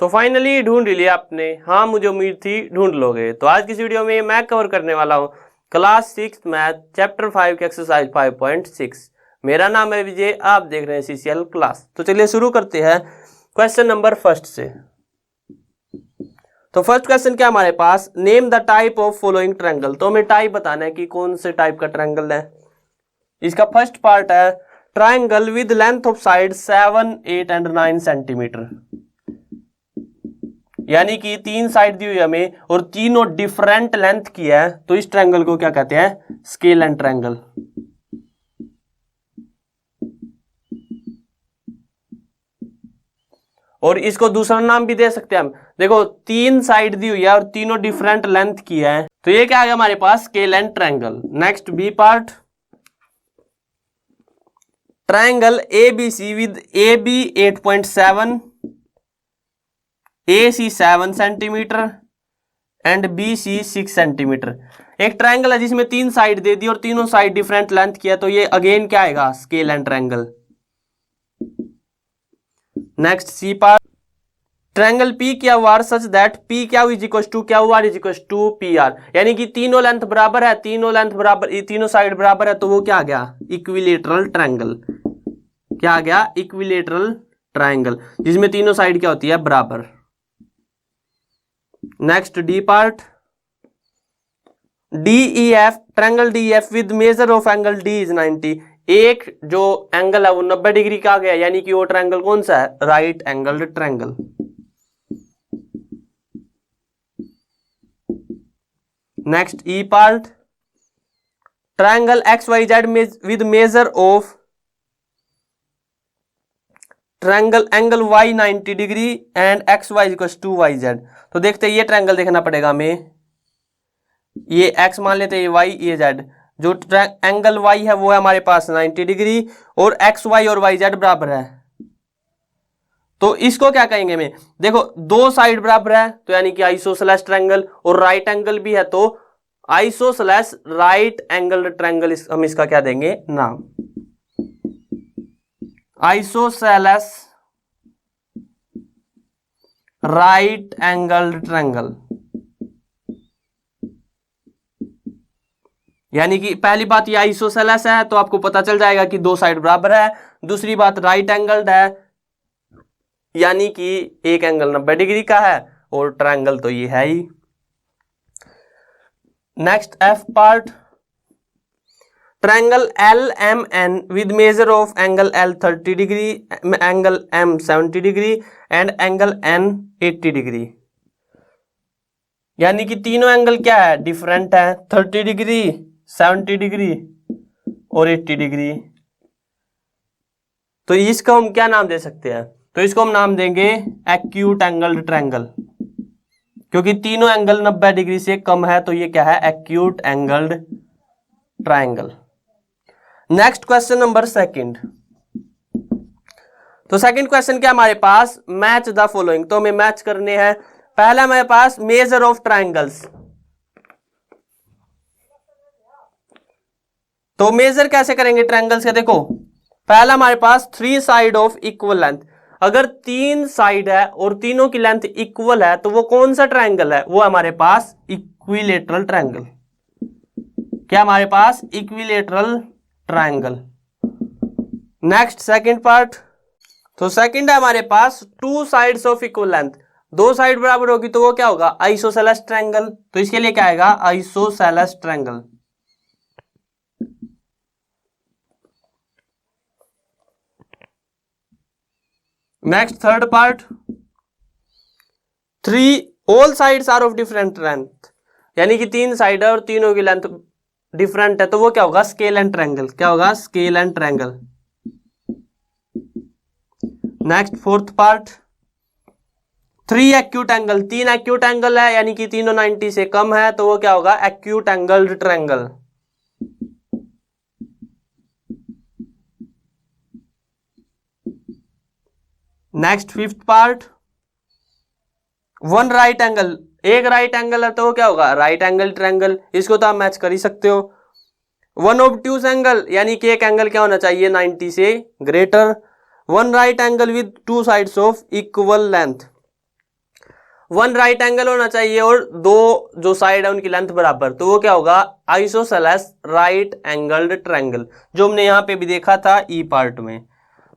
तो फाइनली ढूंढ लिया आपने। हाँ, मुझे उम्मीद थी ढूंढ लोगे। तो आज की इस वीडियो में मैं कवर करने वाला हूँ क्लास 6 मैथ चैप्टर 5 की एक्सरसाइज 5.6। मेरा नाम है विजय, आप देख रहे हैं CCL क्लास। तो चलिए शुरू करते हैं क्वेश्चन नंबर फर्स्ट से। तो फर्स्ट क्वेश्चन क्या हमारे पास, name the type of following triangle. तो हमें टाइप बताना है कि कौन से टाइप का ट्रायंगल है। इसका फर्स्ट पार्ट है triangle with length of side 7, 8 and 9 centimetre, यानी कि 3 साइड दी हुई हमें और तीनों डिफरेंट लेंथ की है। तो इस ट्रायंगल को क्या कहते हैं, स्केल एंड ट्रायंगल। और इसको दूसरा नाम भी दे सकते हैं हम। देखो 3 साइड दी हुई है और तीनों डिफरेंट लेंथ की है, तो ये क्या आ गया हमारे पास, scale and triangle. Next B part, triangle ABC with AB 8.7, AC 7 centimetre and BC 6 centimetre. एक ट्रायंगल है जिसमें 3 साइड दे दी और तीनों साइड डिफरेंट लेंथ की है, तो ये अगेन क्या आएगा, scale and triangle. Next C part, triangle P Q R such that P Q is equal to Q R is equal to P R, यानी कि तीनों लेंथ बराबर है, तीनों लेंथ बराबर, तीनों साइड बराबर है, तो वो क्या आ गया, इक्विलेटरल ट्रायंगल। क्या आ गया, इक्विलेटरल ट्रायंगल, जिसमें तीनों साइड क्या होती है, बराबर। Next D part, DEF, triangle DEF with measure of angle D is 90। एक जो एंगल है वो 90 डिग्री का आ गया, यानी कि वो ट्रायंगल कौन सा है, right angled triangle. Next E part, triangle XYZ with measure of triangle angle Y 90 degree and XY equals to YZ। तो देखते हैं, ये ट्रायंगल देखना पड़ेगा हमें। ये X मान लेते हैं, ये Y, ये Z। जो एंगल Y है वो है हमारे पास 90 डिग्री और XY और YZ बराबर है, तो इसको क्या कहेंगे हमें। देखो दो साइड बराबर है तो यानी कि आइसोसेलेस ट्रायंगल, और राइट एंगल भी है तो आइसोसेलेस राइट एंगल ट्रायंगल, हम इसका क्या देंगे नाम, आइसोसेलेस राइट एंगल ट्रायंगल। यानी कि पहली बात ये आइसोसेलेस है तो आपको पता चल जाएगा कि दो साइड बराबर है। दूसरी बात राइट एंगल्ड है, यानी कि एक एंगल 90 डिग्री का है और ट्रायंगल तो ये है ही। Next F part, triangle LMN with measure of angle L 30 degree, angle M 70 degree and angle N 80 degree, यानी कि तीनों एंगल क्या है, डिफरेंट है, 30 डिग्री, 70 डिग्री और 80 डिग्री। तो इसको हम क्या नाम दे सकते हैं, तो इसको हम नाम देंगे एक्यूट एंगल्ड ट्रायंगल, क्योंकि तीनों एंगल 90 डिग्री से कम है, तो ये क्या है, acute angled triangle. Next question number second. तो सेकंड क्वेश्चन क्या हमारे पास, मैच द फॉलोइंग। तो हमें मैच करने हैं। पहला हमारे पास मेजर ऑफ ट्रायंगल्स। तो मेजर कैसे करेंगे ट्रायंगल्स का, देखो पहला हमारे पास 3 साइड ऑफ इक्वल लेंथ। अगर 3 साइड है और तीनों की लेंथ इक्वल है तो वो कौन सा ट्रायंगल है, वो हमारे पास इक्विलेटरल ट्रायंगल। क्या हमारे पास, equilateral triangle. Next second part, तो सेकंड है हमारे पास 2 साइड्स ऑफ इक्वल लेंथ। दो साइड बराबर होगी तो वो क्या होगा, आइसोसेलेस ट्रायंगल। तो इसके लिए क्या आएगा, isosceles triangle. Next third part, 3 all sides are of different length, यानी कि 3 साइड है और तीनों की लेंथ डिफरेंट है, तो वो क्या होगा, स्केल एंड ट्रायंगल। क्या होगा, scale and triangle. Next fourth part, 3 acute angle, 3 acute angle है, यानी कि तीनों 90 से कम है, तो वो क्या होगा, acute angled triangle. Next fifth part, 1 right angle, एक राइट एंगल है तो वो क्या होगा, राइट एंगल ट्रायंगल। इसको तो आप मैच कर ही सकते हो। 1 ऑब्ट्यूज एंगल, यानी कि एक एंगल क्या होना चाहिए, 90 से greater. 1 right angle with 2 sides of equal length, one right angle होना चाहिए और दो जो साइड है उनकी लेंथ बराबर, तो वो क्या होगा, आइसोसेलेस राइट एंगल्ड ट्रायंगल, जो हमने यहाँ पे भी देखा था ई पार्ट में।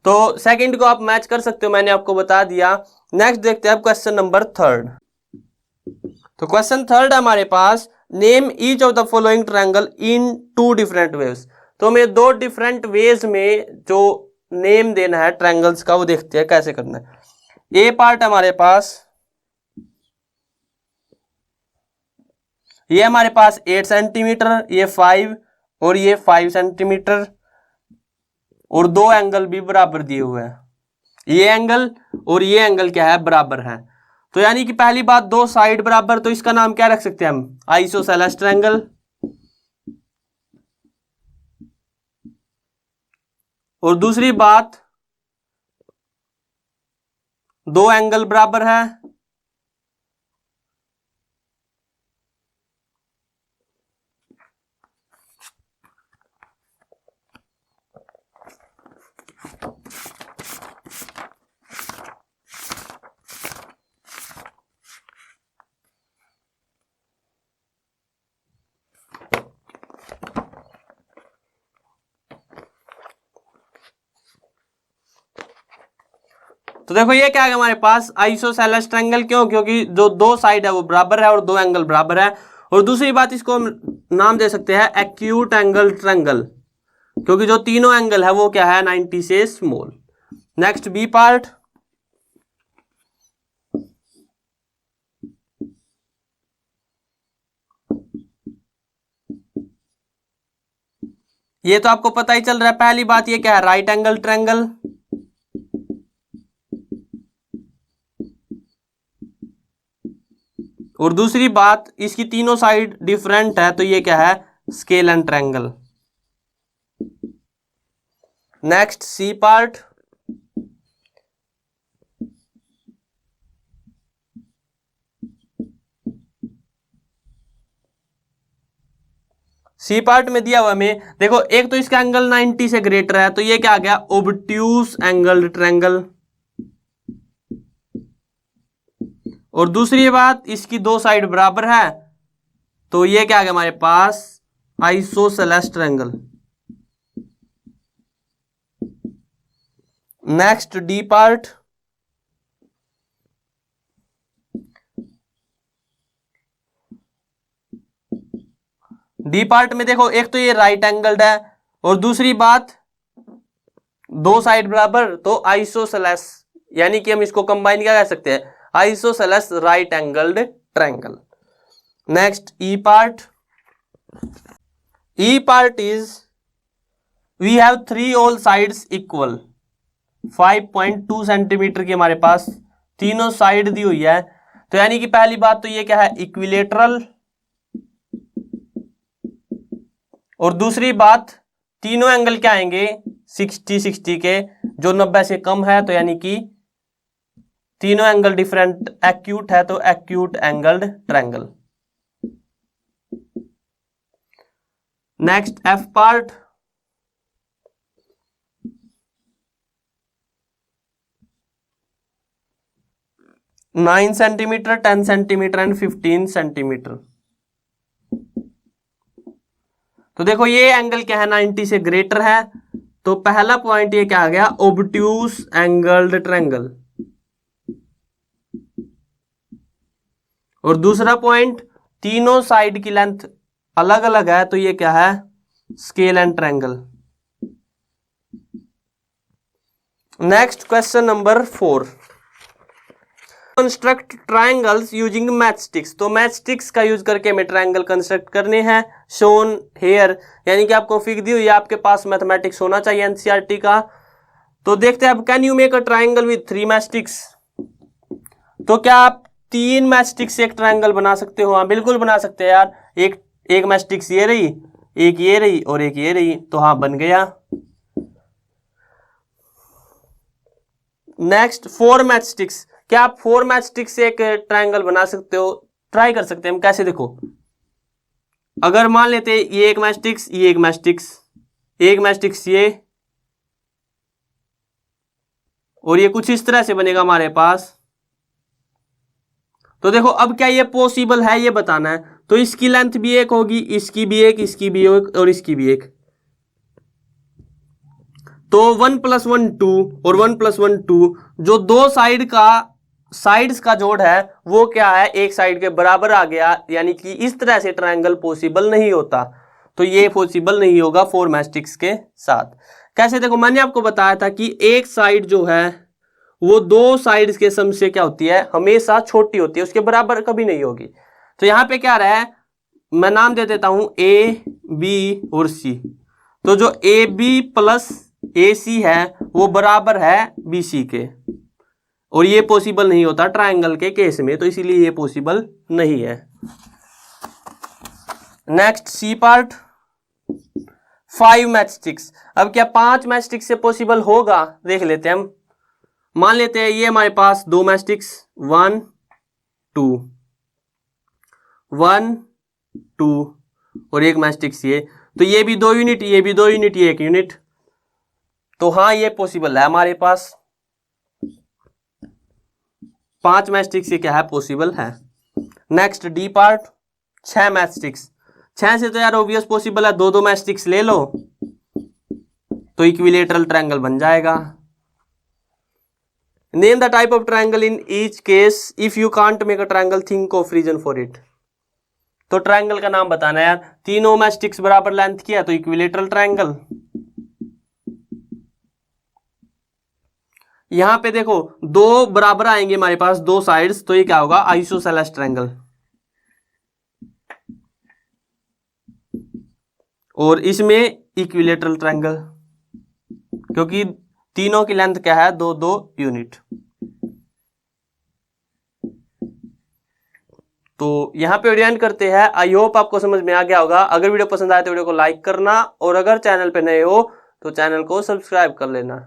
तो सेकंड को आप मैच कर सकते हो, मैंने आपको बता दिया। नेक्स्ट देखते हैं क्वेश्चन नंबर थर्ड। तो क्वेश्चन थर्ड हमारे पास, name each of the following triangle in two different ways. तो हमें दो डिफरेंट वेज में जो नेम देना है ट्रायंगल्स का, वो देखते हैं कैसे करना है। ए पार्ट हमारे पास, ये हमारे पास 8 सेंटीमीटर, ये 5 और ये 5 सेंटीमीटर, और दो एंगल भी बराबर दिए हुए हैं, ये एंगल और ये एंगल क्या है, बराबर है। तो यानी कि पहली बात, दो साइड बराबर, तो इसका नाम क्या रख सकते हैं हम, आइसोसेलेस ट्रायंगल। और दूसरी बात, दो एंगल बराबर है, तो देखो ये क्या है हमारे पास, आइसोसेलेस ट्रायंगल। क्यों? क्योंकि जो दो साइड है वो बराबर है और दो एंगल बराबर है। और दूसरी बात, इसको हम नाम दे सकते हैं एक्यूट एंगल ट्रायंगल, क्योंकि जो तीनों एंगल है वो क्या है, 90 से स्मॉल। नेक्स्ट बी पार्ट, ये तो आपको पता ही चल रहा है। पहली बात ये क्या है, राइट एंगल ट्रायंगल। और दूसरी बात, इसकी तीनों साइड डिफरेंट है, तो ये क्या है, scale and triangle. Next C part, C part में दिया हुआ हमें, देखो एक तो इसका एंगल 90 से ग्रेटर है, तो ये क्या आ गया, ओब्ट्यूस एंगल्ड ट्रायंगल। और दूसरी बात, इसकी दो साइड बराबर है, तो ये क्या आ गया हमारे पास, isosceles triangle. Next D part, D part में देखो एक तो ये राइट एंगल्ड है, और दूसरी बात दो साइड बराबर, तो आइसोसेलेस, यानी कि हम इसको कंबाइन क्या कह सकते हैं, isosceles right angled triangle. Next E part, E part is, we have three all sides equal, 5.2 centimetre की हमारे पास तीनों साइड दी हुई है। तो यानी कि पहली बात तो ये क्या है, इक्विलेटरल। और दूसरी बात, तीनों एंगल क्या आएंगे, 60-60 के, जो 90 से कम है, तो यानी कि तीनों एंगल डिफरेंट एक्यूट है, तो acute angled triangle. Next F part, nine centimetre, 10 centimetre and 15 centimetre. तो देखो ये एंगल क्या है, 90 से ग्रेटर है, तो पहला पॉइंट ये क्या आ गया, ओब्ट्यूस एंगल्ड ट्रायंगल। और दूसरा पॉइंट, तीनों साइड की लेंथ अलग अलग है, तो ये क्या है, scale and triangle. Next question number 4, construct triangles using matchsticks. तो मैचस्टिक्स का यूज करके हमें ट्रायंगल कंस्ट्रक्ट करने हैं, शोन हेयर, यानी कि आपको फिगर दी हुई है, आपके पास मैथमेटिक्स होना चाहिए एनसीईआरटी का। तो देखते हैं अब, can you make a triangle with 3 matchsticks. तो क्या आप 3 मैचस्टिक से एक ट्रायंगल बना सकते हो? हाँ बिल्कुल बना सकते हैं यार। एक मैचस्टिक्स ये रही, एक ये रही और एक ये रही, तो हाँ बन गया। नेक्स्ट 4 मैचस्टिक्स, क्या आप 4 मैचस्टिक्स से एक ट्रायंगल बना सकते हो? ट्राई कर सकते हैं हम, कैसे देखो, अगर मान लेते ये एक मैचस्टिक्स, ये एक मैचस्टिक्स, एक मैचस्टिक्स ये, और ये कुछ इस तरह से बनेगा हमारे पास। तो देखो अब क्या ये पॉसिबल है ये बताना है। तो इसकी लेंथ भी एक होगी, इसकी भी एक, इसकी भी एक और इसकी भी एक। तो 1 + 1 2 और 1 + 1 2, जो दो साइड्स का जोड़ है वो क्या है, एक साइड के बराबर आ गया, यानी कि इस तरह से ट्रायंगल पॉसिबल नहीं होता। तो ये पॉसिबल नहीं होगा 4 मैस्टिक्स के साथ। कैसे, देखो मैंने आपको बताया था कि एक साइड जो है वो दो साइड्स के सम से क्या होती है, हमेशा छोटी होती है, उसके बराबर कभी नहीं होगी। तो यहां पे क्या रहा है, मैं नाम दे देता हूं ए बी और सी। तो जो ए बी प्लस ए सी है वो बराबर है बी सी के, और ये पॉसिबल नहीं होता ट्रायंगल के केस में, तो इसीलिए ये पॉसिबल नहीं है। Next C part, 5 matchsticks. अब क्या 5 मैचस्टिक्स से पॉसिबल होगा, देख लेते हैं हम। मान लेते हैं ये हमारे पास 2 मैचस्टिक्स 1 2 1 2 और एक मैचस्टिक्स ये, तो ये भी 2 यूनिट, ये भी 2 यूनिट, ये 1 यूनिट। तो हाँ ये पॉसिबल है, हमारे पास 5 मैचस्टिक्स से क्या है, पॉसिबल है। Next D part, 6 matchsticks. 6 से तो यार ऑब्वियस पॉसिबल है, 2 मैचस्टिक्स ले लो तो इक्विलेटरल ट्रायंगल बन जाएगा। Name the type of triangle in each case, if you can't make a triangle think of reason for it. तो ट्रायंगल का नाम बताना है यार, तीनों मैचस्टिक्स बराबर लेंथ की है तो इक्विलेटरल ट्रायंगल। यहां पे देखो 2 बराबर आएंगे हमारे पास, 2 साइड्स, तो ये क्या होगा, आइसोसेलेस ट्रायंगल। और इसमें इक्विलेटरल ट्रायंगल, क्योंकि तीनों की लेंथ क्या है, 2 यूनिट। तो यहां पे वीडियो एंड करते हैं। आई होप आपको समझ में आ गया होगा। अगर वीडियो पसंद आए तो वीडियो को लाइक करना, और अगर चैनल पे नए हो तो चैनल को सब्सक्राइब कर लेना।